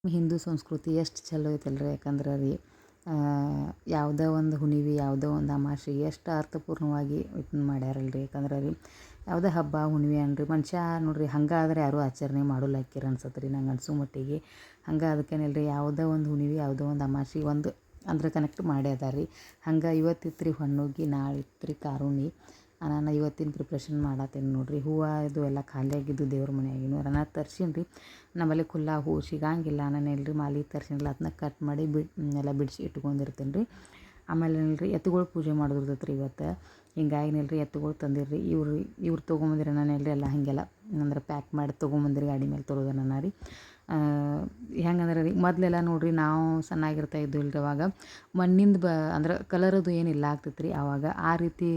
ಹಿಂದೂ ಸಂಸ್ಕೃತಿ ಎಷ್ಟು ಚಲೋ ಐತಲ್ರಿ. ಯಾಕಂದ್ರೆ ರೀ ಯಾವುದೋ ಒಂದು ಹುಣ್ಣಿಮೆ ಯಾವುದೋ ಒಂದು ಅಮಾವಾಸ್ಯೆಗೆ ಎಷ್ಟು ಅರ್ಥಪೂರ್ಣವಾಗಿ ಇದನ್ನ ಮಾಡ್ಯಾರಲ್ರಿ. ಯಾಕಂದ್ರೆ ರೀ ಯಾವುದೇ ಹಬ್ಬ ಹುಣ್ಣಿಮೆ ಅನ್ರಿ ಮನುಷ್ಯ ನೋಡ್ರಿ ಹಂಗಾದ್ರೆ ಯಾರೂ ಆಚರಣೆ ಮಾಡೋಲಾಕ್ಕಿರ ಅನ್ಸತ್ತೆ ರೀ ನಂಗೆ ಅನ್ಸೋ ಮಟ್ಟಿಗೆ. ಹಂಗೆ ಅದಕ್ಕೇನಿಲ್ರಿ ಯಾವುದೋ ಒಂದು ಹುಣ್ಣಿಮೆ ಯಾವುದೋ ಒಂದು ಅಮಾವಾಸ್ಯೆ ಒಂದು ಅಂದ್ರೆ ಕನೆಕ್ಟ್ ಮಾಡ್ಯಾದ ರೀ. ಹಂಗೆ ಇವತ್ತಿತ್ತು ರೀ ಹೊನ್ನೋಗಿ, ನಾಳೆ ಇತ್ತು ರೀ ಕಾರುಣಿ. ನಾನು ಇವತ್ತಿನ ಪ್ರಿಪ್ರೇಷನ್ ಮಾಡತ್ತೀನಿ ನೋಡಿರಿ. ಹೂವು ಇದು ಎಲ್ಲ ಖಾಲಿಯಾಗಿದ್ದು ದೇವ್ರ ಮನೆಯಾಗಿನೂ ನಾನು ತರ್ಸೀನಿ ರೀ. ನಮ್ಮಲ್ಲಿ ಖುಲ್ಲಾ ಹೂವು ಸಿಗಂಗಿಲ್ಲ. ನಾನು ಎಲ್ರಿ ಮಾಲೆ ತರ್ಸೀನಲ್ಲ ಅದನ್ನ ಕಟ್ ಮಾಡಿ ಎಲ್ಲ ಬಿಡಿಸಿ ಇಟ್ಕೊಂಡಿರ್ತೀನಿ ರೀ. ಆಮೇಲೆ ಏನಿಲ್ರಿ ಎತ್ತುಗಳು ಪೂಜೆ ಮಾಡೋದಿರ್ತೈತೆ ರೀ ಇವತ್ತು. ಹಿಂಗಾಗಿ ಏನಿಲ್ರಿ ಎತ್ತುಗಳು ತಂದಿರ್ರಿ ಇವ್ರು ತೊಗೊಂಬಂದಿರ ನಾನು ಎಲ್ರಿ ಎಲ್ಲ ಹಾಗೆಲ್ಲ ಅಂದ್ರೆ ಪ್ಯಾಕ್ ಮಾಡಿ ತೊಗೊಂಬಂದಿರಿ ಗಾಡಿ ಮೇಲೆ ತರೋದು ನಾನು ರೀ. ಹೆಂಗಂದ್ರೆ ರೀ ಮೊದಲೆಲ್ಲ ನೋಡಿರಿ ನಾವು ಸಣ್ಣಾಗಿರ್ತಾ ಇದ್ದು ಇಲ್ರಿ ಅವಾಗ ಮಣ್ಣಿಂದ ಅಂದ್ರೆ ಕಲರದು ಏನಿಲ್ಲ ಆಗ್ತೈತೆ ರೀ. ಆವಾಗ ಆ ರೀತಿ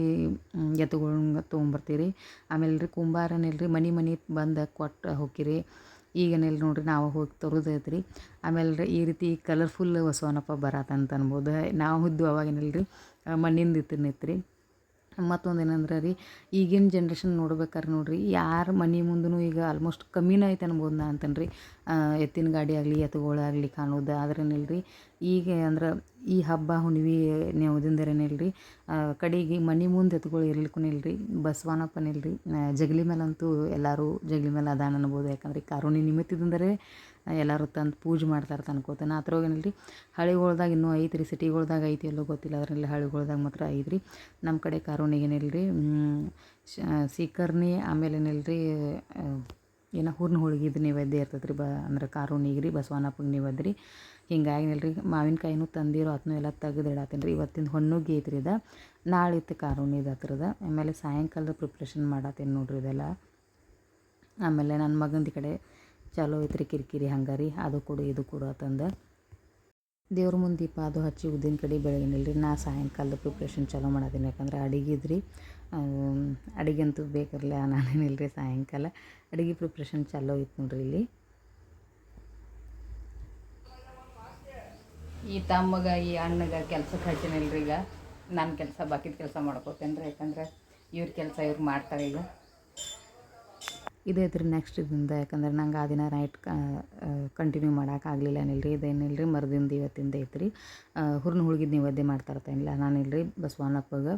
ಎತ್ತುಗಳ್ನ ತೊಗೊಂಬರ್ತೀವಿ. ಆಮೇಲೆ ರೀ ಕುಂಬಾರನಿಲ್ರಿ ಮನೆ ಬಂದು ಕೊಟ್ಟು ಹೋಕ್ಕಿರಿ. ಈಗೇನಿಲ್ಲ ನೋಡಿರಿ ನಾವು ಹೋಗಿ ತರೋದೈತೆ ರೀ. ಆಮೇಲೆ ರೀ ಈ ರೀತಿ ಕಲರ್ಫುಲ್ ಬಸವನಪ್ಪ ಬರತ್ತಂತ ಅನ್ಬೋದು. ನಾವು ಇದ್ದು ಅವಾಗೇನಿಲ್ಲ ರೀ ಮಣ್ಣಿಂದ ಇತ್ತು ರೀ. ಮತ್ತೊಂದು ಏನಂದ್ರೆ ರೀ ಈಗಿನ ಜನ್ರೇಷನ್ ನೋಡ್ಬೇಕಾದ್ರೆ ನೋಡಿರಿ ಯಾರ ಮನೆ ಮುಂದೂ ಈಗ ಆಲ್ಮೋಸ್ಟ್ ಕಮ್ಮಿನೇ ಐತೆ ಅನ್ಬೋದು ನಾ ಅಂತೇನೆ ರೀ. ಎತ್ತಿನ ಗಾಡಿ ಆಗಲಿ ಎತ್ತುಗಳಾಗಲಿ ಕಾಣೋದು. ಆದ್ರೇನಿಲ್ಲ ರೀ ಈಗ ಅಂದ್ರೆ ಈ ಹಬ್ಬ ಹುಣ್ಣಿಮೆ ನೇವದಿಂದರೇನಿಲ್ಲ ರೀ ಕಡೆಗೆ ಮನೆ ಮುಂದೆ ಎತ್ತುಗಳು ಇರ್ಲಿಕ್ಕೂ ಇಲ್ರಿ. ಬಸವನಪ್ಪನಿಲ್ಲ ರೀ ಜಗಲಿ ಮೇಲಂತೂ ಎಲ್ಲರೂ ಜಗಲಿ ಮೇಲೆ ಅದಾನ ಅನ್ಬೋದು. ಯಾಕಂದ್ರೆ ಕಾರುಣಿ ನಿಮಿತ್ತದಿಂದರೇ ಎಲ್ಲರೂ ತಂದು ಪೂಜೆ ಮಾಡ್ತಾರೆ ಅನ್ಕೋತೇನೆ. ಆ ಥರ ಏನಿಲ್ಲ ರೀ ಹಳ್ಳಿಗಳ್ದಾಗ ಇನ್ನೂ ಐತೆ ರೀ. ಸಿಟಿಗಳ್ದಾಗ ಐತಿ ಎಲ್ಲೋ ಗೊತ್ತಿಲ್ಲ. ಅದರಲ್ಲಿ ಹಳ್ಳಿಗಳ್ದಾಗ ಮಾತ್ರ ಐತೆ ರೀ. ನಮ್ಮ ಕಡೆ ಕಾರುಣಿಗೆ ಏನಿಲ್ಲ ರೀ ಸೀಕರ್ಣಿ ಆಮೇಲೆ ಏನಿಲ್ಲ ರೀ ಏನೋ ಹೂರ್ಣ ಹೋಳ್ಗಿದು ನೈವೇದ್ಯ ಇರ್ತೈತೆ ರೀ. ಅಂದ್ರೆ ಕಾರುಣಿಗೆ ರೀ ಬಸವನಪ್ಪಗೆ ನೈವೇದ್ಯ ರೀ. ಹಿಂಗಾಗಿ ಏನಿಲ್ಲ ರೀ ಮಾವಿನಕಾಯಿನೂ ತಂದಿರೋ ಅದನ್ನೂ ಎಲ್ಲ ತೆಗೆದು ಇಡತ್ತೀನಿ ರೀ. ಇವತ್ತಿನ ಹೊನ್ನುಗ್ಗಿ ಐತೆ ರೀ ಇದು. ನಾಳೆ ಇತ್ತು ಕಾರುಣಿ ಇದು ಹತ್ರದ. ಆಮೇಲೆ ಸಾಯಂಕಾಲದ ಪ್ರಿಪ್ರೇಷನ್ ಮಾಡತ್ತೀನಿ ನೋಡಿರಿ ಇದೆಲ್ಲ. ಆಮೇಲೆ ನನ್ನ ಮಗಂದು ಈ ಕಡೆ ಚಲೋ ಐತೆ ರೀ ಕಿರಿಕಿರಿ ಹಂಗೆ ರೀ ಅದು ಕೊಡು ಇದು ಕೊಡು ಅಂತಂದು ದೇವ್ರ ಮುಂದೆ ದೀಪ ಅದು ಹಚ್ಚಿ ಉದ್ದಿನ ಕಡೆ ಬೆಳಗಿನಿಲ್ಲ ರೀ ನಾ ಸಾಯಂಕಾಲದ ಪ್ರಿಪ್ರೇಷನ್ ಚಲೋ ಮಾಡತ್ತೀನಿ. ಯಾಕಂದ್ರೆ ಅಡಿಗೆ ಅಡಿಗೆ ಅಂತೂ ಬೇಕಿರಲ್ಲ. ನಾನೇನಿಲ್ಲ ರೀ ಸಾಯಂಕಾಲ ಅಡುಗೆ ಪ್ರಿಪ್ರೇಷನ್ ಚಲೋ ಐತೆ ನೋಡ್ರಿ ಇಲ್ಲಿ. ಈ ತಮ್ಮಗೆ ಈ ಅಣ್ಣಗೆ ಕೆಲ್ಸಕ್ಕೆ ಹಚ್ಚಿನಿಲ್ಲ ರೀ. ಈಗ ನನ್ನ ಕೆಲಸ ಬಾಕಿದ ಕೆಲಸ ಮಾಡ್ಕೋತೇನೆ ರೀ. ಯಾಕಂದ್ರೆ ಇವ್ರ ಕೆಲಸ ಇವ್ರು ಮಾಡ್ತಾರೆ ಈಗ. ಇದೈತೆ ರೀ ನೆಕ್ಸ್ಟ್ ಇದರಿಂದ. ಯಾಕಂದ್ರೆ ನಂಗೆ ಆ ದಿನ ನೈಟ್ ಕಂಟಿನ್ಯೂ ಮಾಡೋಕ್ಕಾಗಲಿಲ್ಲ ಏನಿಲ್ಲ ರೀ. ಇದೇನಿಲ್ಲ ರೀ ಮರುದಿನ ಇವತ್ತಿಂದ ಐತೆ ರೀ. ಹೂರ್ಣ ಹೋಳ್ಗಿದ ನೈವೇದ್ಯ ಮಾಡ್ತಾರತ್ತೇನಿಲ್ಲ. ನಾನಿಲ್ಲ ರೀ ಬಸವಣ್ಣಪ್ಪಗೆ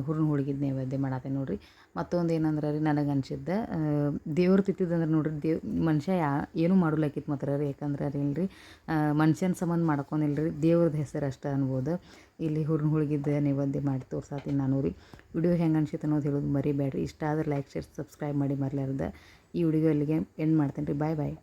ಹೂರ್ಣ ಹೋಳ್ಗಿದ ನೈವೇದ್ಯ ಮಾಡತ್ತೇನೆ ನೋಡಿರಿ. ಮತ್ತೊಂದು ಏನಂದ್ರೆ ರೀ ನನಗೆ ಅನ್ಸಿದ್ದು ದೇವ್ರು ತಿತ್ತಿದಂದ್ರೆ ನೋಡಿರಿ ಮನುಷ್ಯ ಏನೂ ಮಾಡೋಲಾಕಿತ್ತು ಮಾತ್ರ ರೀ. ಯಾಕಂದ್ರೆ ಅದೇನು ರೀ ಮನುಷ್ಯನ ಸಂಬಂಧ ಮಾಡ್ಕೊಂಡಿಲ್ಲ ರೀ ದೇವ್ರದ್ದು ಹೆಸರು ಅಷ್ಟೇ ಅನ್ಬೋದು. ಇಲ್ಲಿ ಹೂರ್ಣ ಹೋಳ್ಗಿದ ನೈವೇದ್ಯ ಮಾಡಿ ತೋರ್ಸಾತೀನಿ ನಾನು ರೀ. ವಿಡಿಯೋ ಹೆಂಗೆ ಅನ್ಸಿತ್ತು ಅನ್ನೋದು ಹೇಳೋದು ಮರಿಬೇಡ್ರಿ. ಇಷ್ಟ ಆದ್ರೆ ಲೈಕ್ ಶೇರ್ ಸಬ್ಸ್ಕ್ರೈಬ್ ಮಾಡಿ ಮರಿಲಾರ್ದೆ. ಈ ವಿಡಿಯೋ ಇಲ್ಲಿಗೆ ಎಂಡ್ ಮಾಡ್ತೇನೆ ರೀ. ಬಾಯ್ ಬಾಯ್.